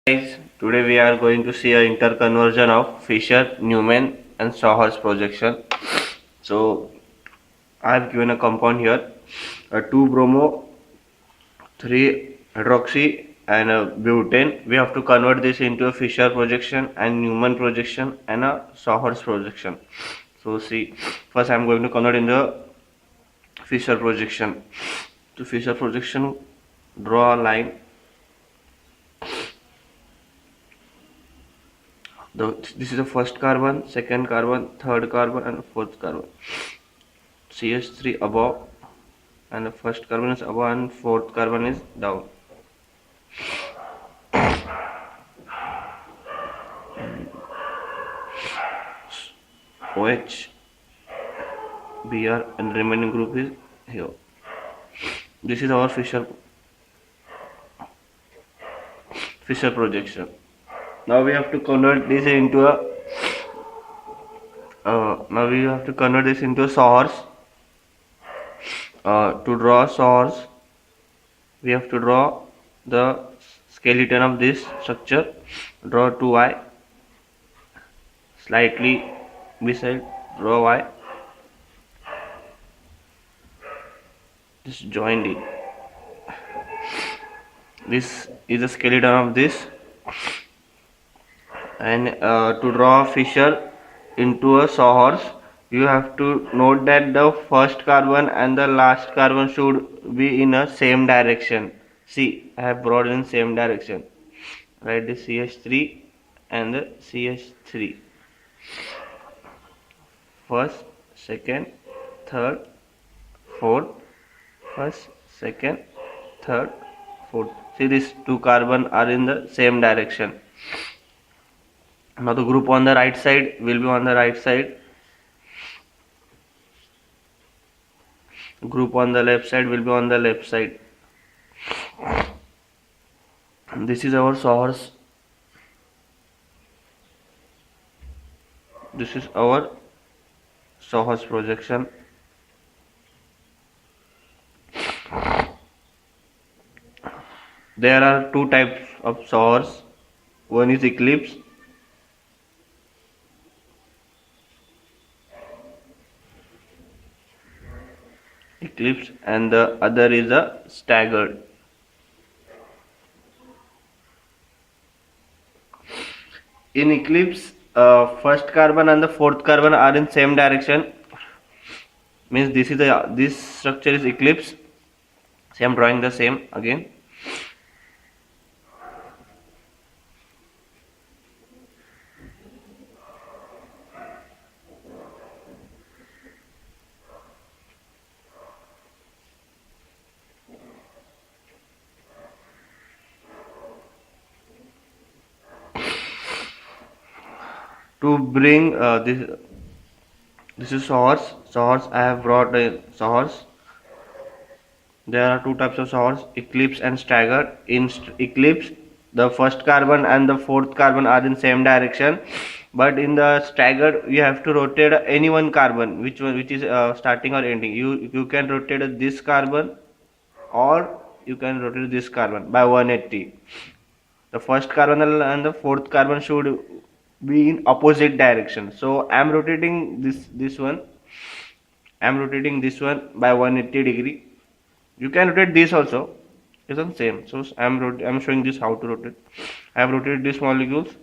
Guys, today we are going to see an interconversion of Fisher, Newman and Sauer's projection. So I have given a compound here, a 2-bromo, 3-hydroxy and a butane. We have to convert this into a Fisher projection and Newman projection and a Sauer's projection. So see, first I am going to convert in the Fisher projection. To Fisher projection, draw a line. This is the first carbon, second carbon, third carbon and fourth carbon. CH3 above and the first carbon is above and fourth carbon is down. OH, Br and remaining group is here. This is our Fisher projection. Now we have to convert this into a Sauer's. To draw Sauer's, we have to draw the skeleton of this structure. Draw 2y slightly beside, draw y. Just join it. This is the skeleton of this, and to draw a Fisher into a Sauer's, you have to note that the first carbon and the last carbon should be in a same direction. See, I have brought in same direction. Write the CH3 and the CH3. First, second, third, fourth. First, second, third, fourth. See, these two carbon are in the same direction. Now the group on the right side will be on the right side. Group on the left side will be on the left side. This is our Sauer's. This is our Sauer's projection. There are two types of Sauer's. One is eclipse. And the other is a staggered. In eclipse, first carbon and the fourth carbon are in same direction. Means this structure is eclipse. See, I am drawing the same again. To bring this is Sauer's. I have brought Sauer's. There are two types of Sauer's, eclipse and staggered. In eclipse, the first carbon and the fourth carbon are in same direction, but in the staggered you have to rotate any one carbon which is starting or ending. You can rotate this carbon or you can rotate this carbon by 180. The first carbon and the fourth carbon should be in opposite direction. So I am rotating this one. I am rotating this one by 180 degree. You can rotate this also. It's the same. So I am showing this how to rotate. I have rotated these molecules.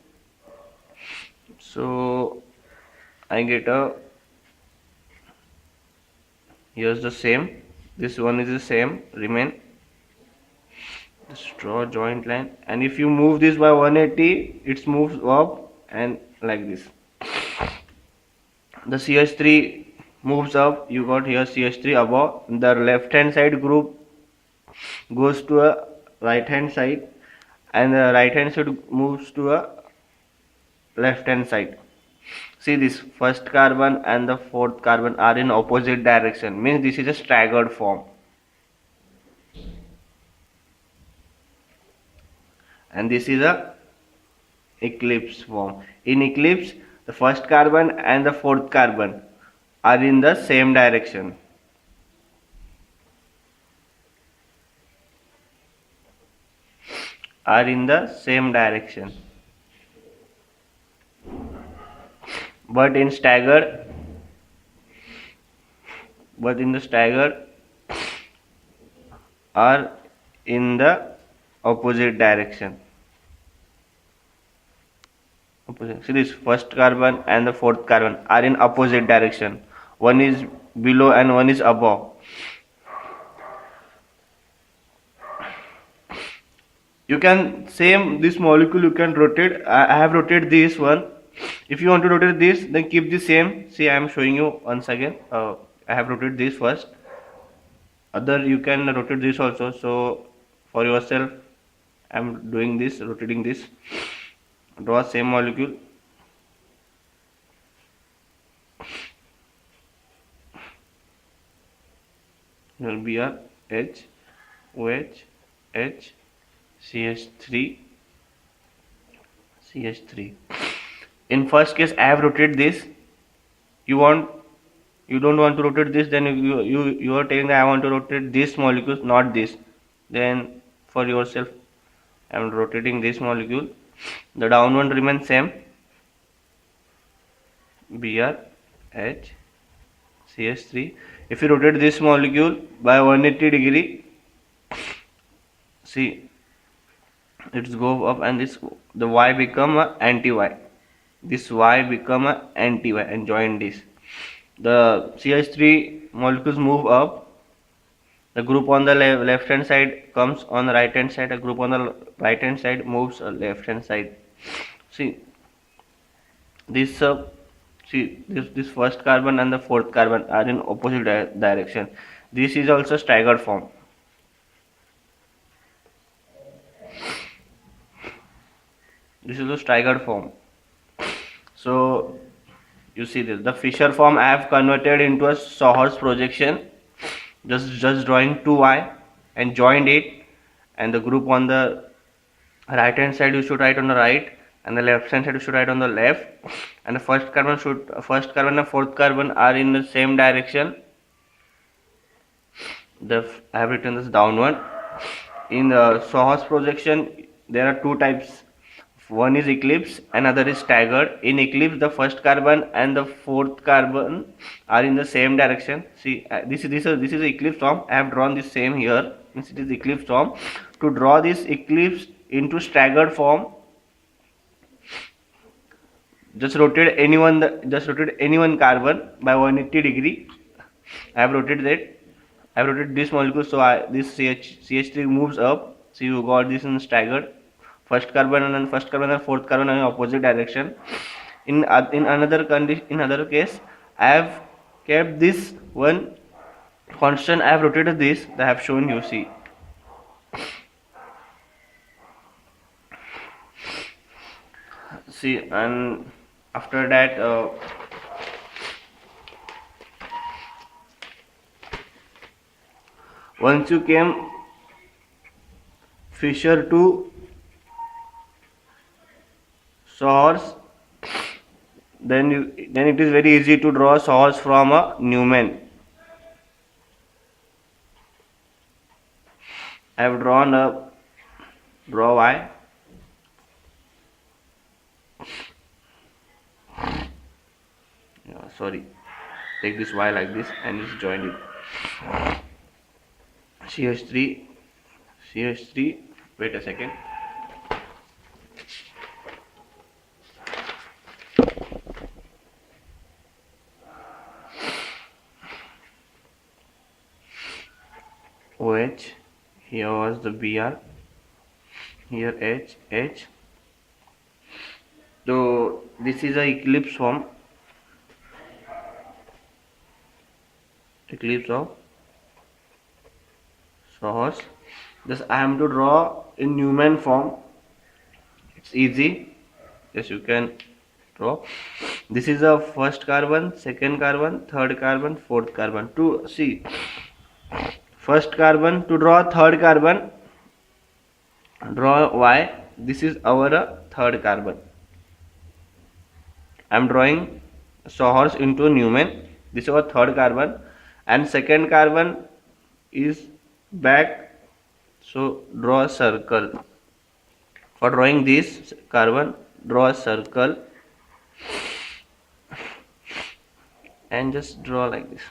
So I get here's the same. This one is the same. Remain. Just draw a joint line, and if you move this by 180, it moves up and like this. The CH3 moves up. You got here CH3 above. The left hand side group goes to a right hand side, and the right hand side moves to a left hand side. See, this first carbon and the fourth carbon are in opposite direction, means this is a staggered form. And this is a eclipse form. In eclipse, the first carbon and the fourth carbon are in the same direction. are in the same direction, but in staggered but in the staggered are in the opposite direction. Opposite. See, this first carbon and the fourth carbon are in opposite direction. One is below and one is above. You can same this molecule you can rotate. I have rotated this one. If you want to rotate this, then keep the same. See, I am showing you once again. I have rotated this first. Other you can rotate this also. So for yourself, I am doing this, rotating this. Draw same molecule. Will be a H, OH, H, CH3, CH3. In first case, I have rotated this. You don't want to rotate this, then you are telling that I want to rotate this molecule, not this. Then for yourself, I am rotating this molecule. The down one remains same. Br, H, CH3. If you rotate this molecule by 180 degree, see, it's go up and this the Y become a anti-Y. This Y become a anti-Y and join this. The CH3 molecules move up. The group on the left hand side comes on the right hand side. A group on the right hand side moves left hand side. See this. This first carbon and the fourth carbon are in opposite direction. This is also staggered form. This is a staggered form. So you see this. The Fisher form I have converted into a Sahor's projection. Just drawing 2y and joined it, and the group on the right hand side you should write on the right, and the left hand side you should write on the left, and the first carbon and fourth carbon are in the same direction. I have written this down one. In the Sahor's projection there are two types. One is eclipse, another is staggered. In eclipse, the first carbon and the fourth carbon are in the same direction. See, this is eclipse form. I have drawn this same here. It is eclipse form. To draw this eclipse into staggered form, just rotate any one carbon by 180 degree. I have rotated that. I have rotated this molecule, so this CH3 moves up. So you got this in staggered. First carbon and fourth carbon are in opposite direction. In another case, I have kept this one constant. I have rotated this. I have shown you. See, and after that, once you came Fisher to Sahor's, then it is very easy to draw Sahor's from a Newman. I have draw Y. Sorry, take this Y like this and just join it. CH3. Wait a second. OH, here was the Br, here H. So this is a eclipse form. Eclipse of Sahor's. This I am to draw in Newman form. It's easy. Yes, you can draw. This is a first carbon, second carbon, third carbon, fourth carbon. To see first carbon, to draw third carbon, draw Y. This is our third carbon. I am drawing Sahor's into Newman. This is our third carbon, and second carbon is back. So draw a circle. For drawing this carbon, draw a circle and just draw like this.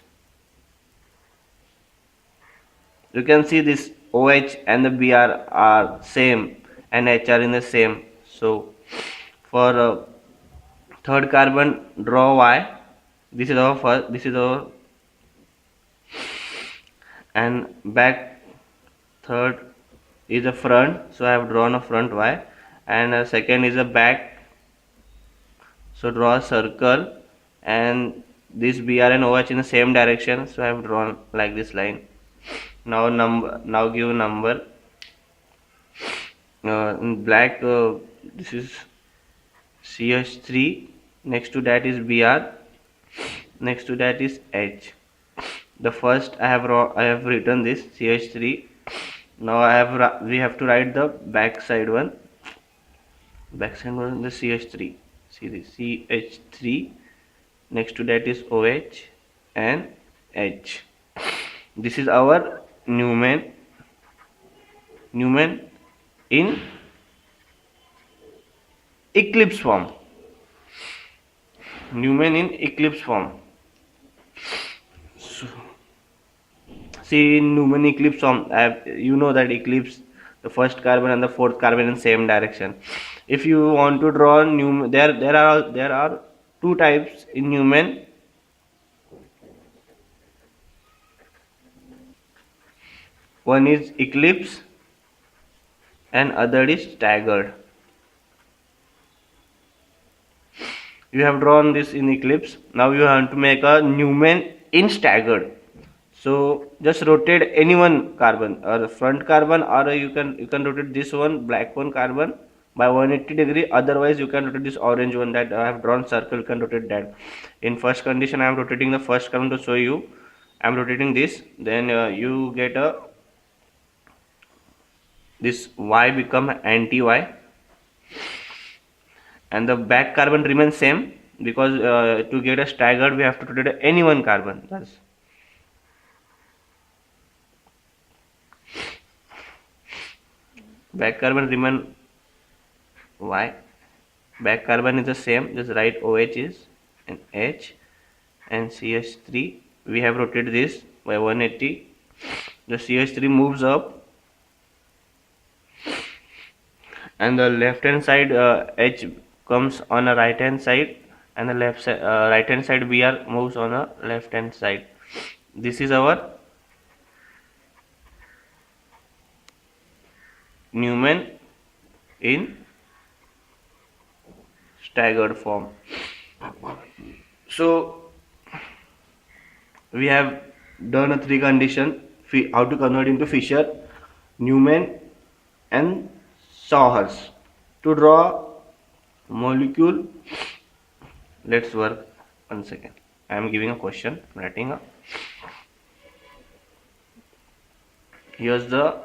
You can see this OH and the Br are same and H are in the same. So for third carbon, draw Y. This is our first. This is our and back. Third is a front, so I have drawn a front Y, and second is a back. So draw a circle, and this Br and OH in the same direction. So I have drawn like this line. Now give a number. In black, this is CH3. Next to that is Br. Next to that is H. The first I have written this CH3. Now we have to write the backside one. Backside one, the CH3. See this CH3. Next to that is OH and H. This is our Newman in eclipse form. Newman in eclipse form. So, see, in Newman eclipse form, you know that eclipse, the first carbon and the fourth carbon in same direction. If you want to draw Newman, there are two types in Newman. One is eclipse and other is staggered. You have drawn this in eclipse. Now you have to make a Newman in staggered. So just rotate any one carbon, or the front carbon, or you can rotate this one black one carbon by 180 degree. Otherwise you can rotate this orange one that I have drawn circle. You can rotate that. In first condition I am rotating the first carbon to show you. I am rotating this. Then you get a this Y become anti-Y, and the back carbon remains same, because to get a staggered we have to rotate any one carbon. That's back carbon remain Y. Back carbon is the same, just write OH is and H and CH3. We have rotated this by 180. The CH3 moves up, and the left hand side H comes on the right hand side, and the right hand side Br moves on the left hand side. This is our Newman in staggered form. So we have done a three condition how to convert into Fischer, Newman and Sauer's. To draw molecule, let's work. 1 second. I am giving a question, writing up. Here's the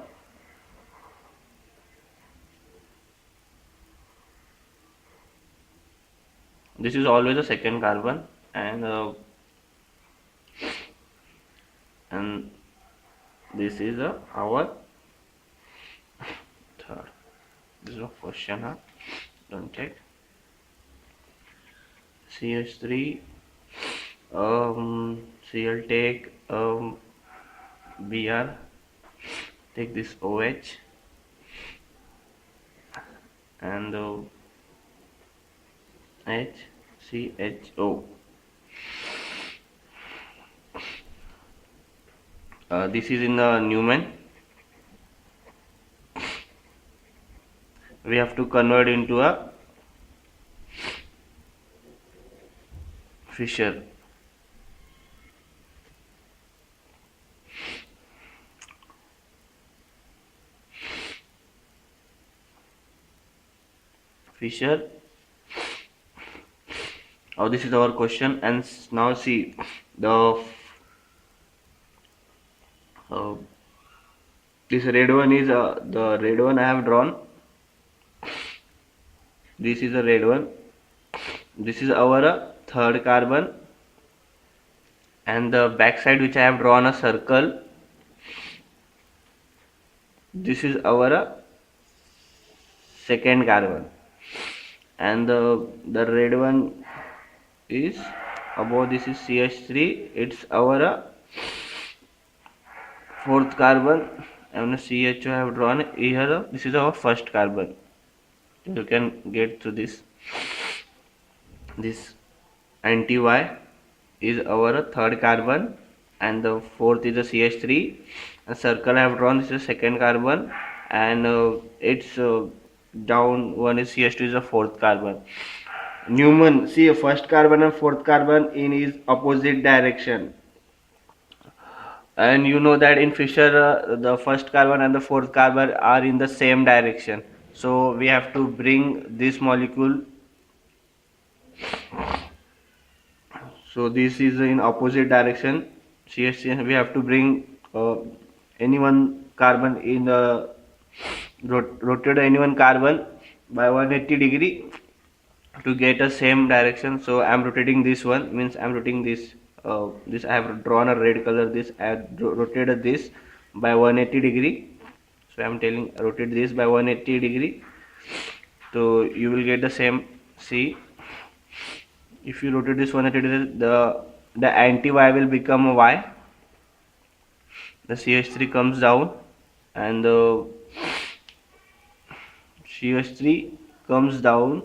this is always a second carbon, and this is our third. This is a question, huh? Don't check. CH3, Cl take Br, take this OH, and HCHO. This is in the Newman. We have to convert into a Fischer. Fischer. Oh, this is our question, and now see the this red one is the red one I have drawn. This is the red one. This is our third carbon, and the back side which I have drawn a circle. This is our second carbon, and the red one is above. This is CH3. It's our fourth carbon, and CHO I have drawn here. This is our first carbon. You can get to this anti-Y is our third carbon, and the fourth is the CH3. A circle I have drawn, this is the second carbon, and its down one is CH2 is the fourth carbon. Newman, see, first carbon and fourth carbon in is opposite direction, and you know that in Fisher the first carbon and the fourth carbon are in the same direction. So we have to bring this molecule. So this is in opposite direction. CH3, we have to bring any one carbon in the rotate any one carbon by 180 degree to get a same direction. So I am rotating this one, means I am rotating this. This I have drawn a red color. This I have rotated this by 180 degree. So I am telling rotate this by 180 degree. So you will get the same. See, if you rotate this 180 degree, the anti-Y will become a Y. The CH3 comes down, and the CH3 comes down,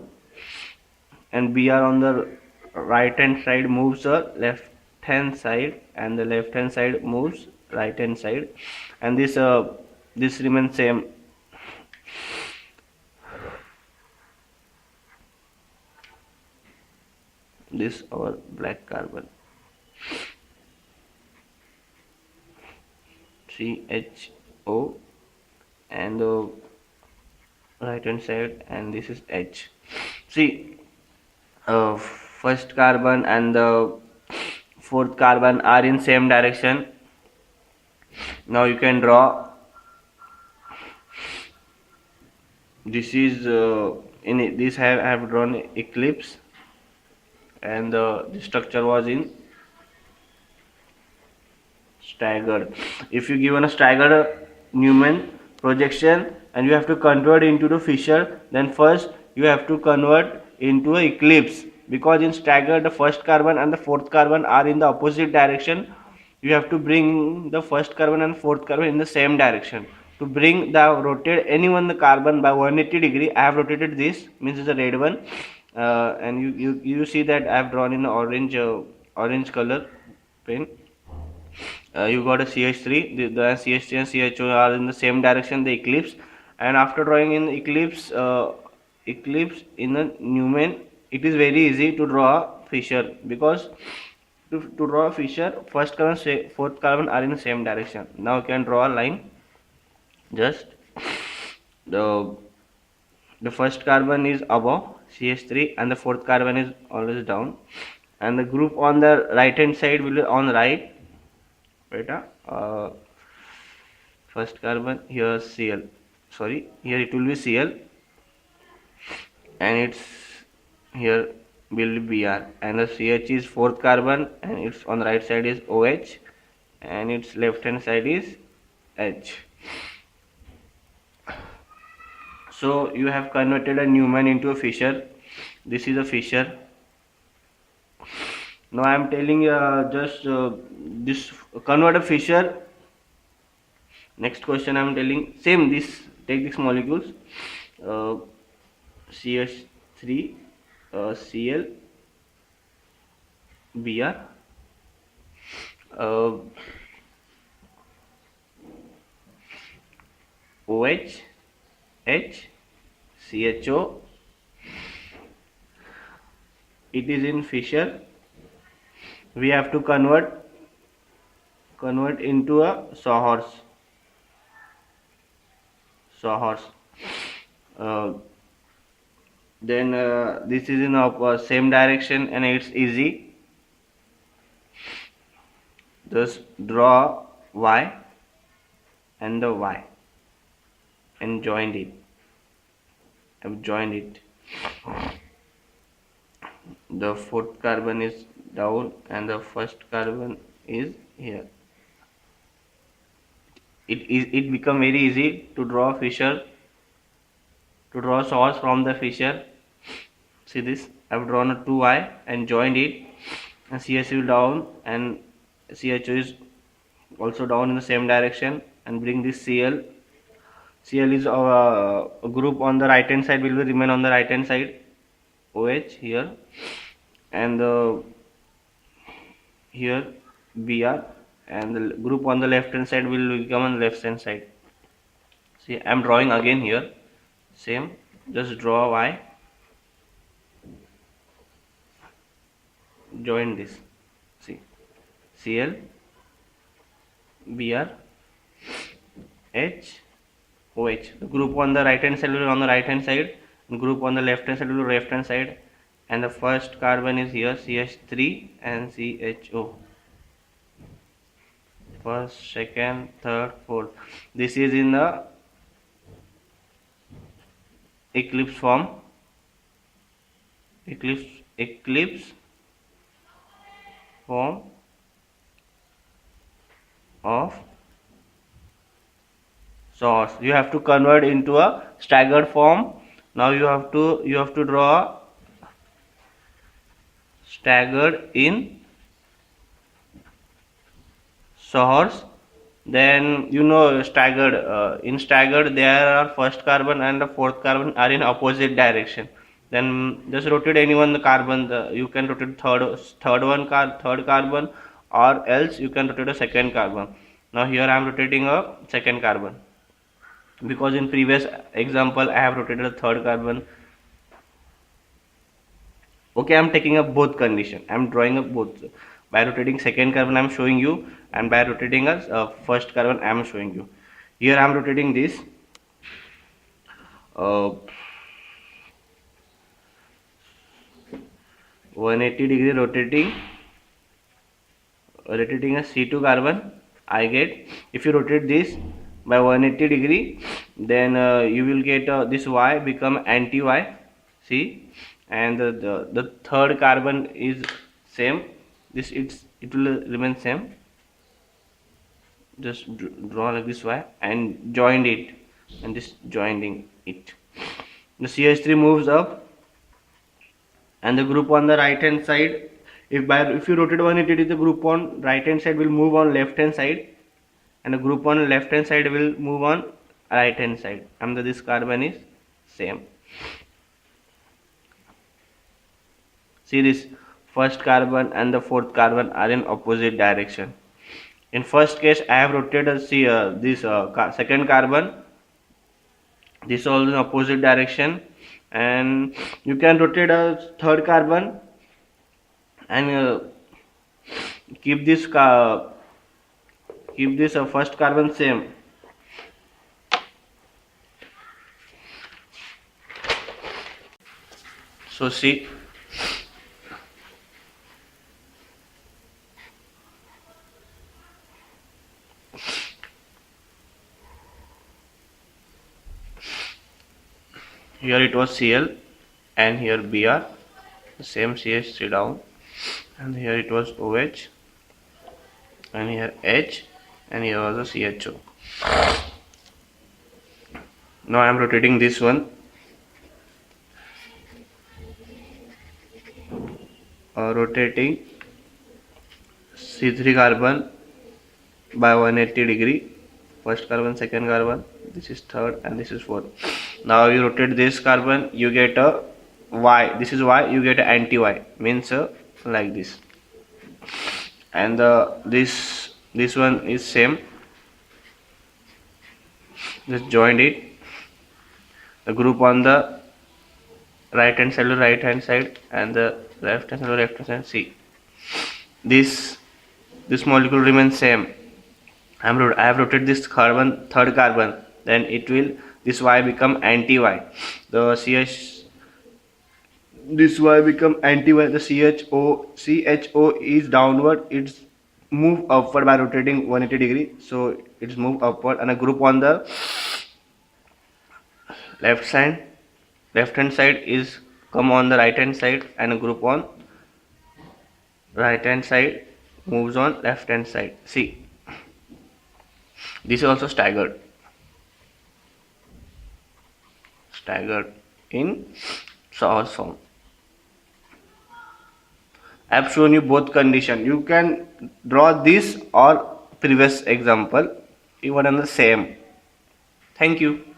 and Br on the right hand side moves the left hand side, and the left hand side moves right hand side, and this remains same. This our black carbon, CHO, and the right hand side, and this is H. See, first carbon and the fourth carbon are in same direction. Now you can draw. This is in this I have drawn eclipse, and the structure was in staggered. If you given a staggered Newman projection and you have to convert into the Fisher, then first you have to convert into a eclipse, because in staggered the first carbon and the fourth carbon are in the opposite direction. You have to bring the first carbon and fourth carbon in the same direction. To bring the rotate any one the carbon by 180 degree, I have rotated this, means it's a red one, and you see that I have drawn in orange color pen. You got a CH3, the CH3 and CHO are in the same direction, the eclipse, and after drawing in eclipse, eclipse in a Newman, it is very easy to draw Fisher, because to draw a Fisher, first carbon, fourth carbon are in the same direction. Now you can draw a line. Just the first carbon is above CH3 and the fourth carbon is always down, and the group on the right hand side will be on right. Beta, first carbon here Cl, sorry, here it will be Cl, and it's here will be Br, and the CH is fourth carbon, and its on the right side is OH, and its left hand side is H. So you have converted a Newman into a Fisher. This is a Fisher. Now I am telling just this convert a Fisher. Next question I am telling same this, take these molecules, CH3, Cl, Br, OH, H, CHO. It is in Fisher. We have to convert into a sawhorse. Then this is in same direction, and it's easy. Just draw Y and the Y and join it. I've joined it. The fourth carbon is down and the first carbon is here. It become very easy to draw Fisher To draw source from the fissure, see this, I have drawn a 2y and joined it, and CSU will down and CHO is also down in the same direction, and bring this CL. CL is a group on the right hand side, will remain on the right hand side, OH here, and here BR, and the group on the left hand side will become on the left hand side. See, I am drawing again here, same, just draw Y, join this, see, CL, BR, H, OH. The group on the right hand side will be on the right hand side, and group on the left hand side will be left hand side, and the first carbon is here, CH3 and CHO. First, second, third, fourth. This is in the eclipse form. Eclipse form of source. You have to convert into a staggered form. Now you have to draw staggered in source. Then staggered, in staggered there are first carbon and the fourth carbon are in opposite direction. Then just rotate any one the carbon, you can rotate third carbon, or else you can rotate a second carbon. Now here I am rotating a second carbon, because in previous example I have rotated a third carbon. Okay, I am taking up both condition, I am drawing up both. By rotating second carbon I am showing you, and by rotating a first carbon I am showing you. Here I am rotating this 180 degree, rotating a C2 carbon. I get, if you rotate this by 180 degree, then you will get this Y become anti-Y, see, and the third carbon is same, this it will remain same. Just draw like this Y and join it, and this joining it. The CH3 moves up, and the group on the right hand side, if you rotate 180, the group on right hand side will move on left hand side, and the group on left hand side will move on right hand side, and this carbon is same. See, this first carbon and the fourth carbon are in opposite direction. In first case I have rotated this second carbon, this is also in opposite direction, and you can rotate a third carbon and keep this first carbon same. So see, here it was Cl, and here Br, the same CH3 down, and here it was OH, and here H, and here was a CHO. Now I am rotating this one, rotating C3 carbon by 180 degree, first carbon, second carbon, this is third, and this is fourth. Now you rotate this carbon, you get a Y, this is Y, you get anti-Y, means like this, and this one is same, just join it, the group on the right hand side and the left hand side, see, this molecule remains same. I have rotated this third carbon, then it will, this Y become anti-Y, the this Y become anti-Y, the CHO is downward, it's move upward by rotating 180 degree, so it's move upward, and a group on the left hand side is come on the right hand side, and a group on right hand side moves on left hand side. See, this is also staggered. staggered in horse form. I have shown you both condition. You can draw this or previous example even in the same. Thank you.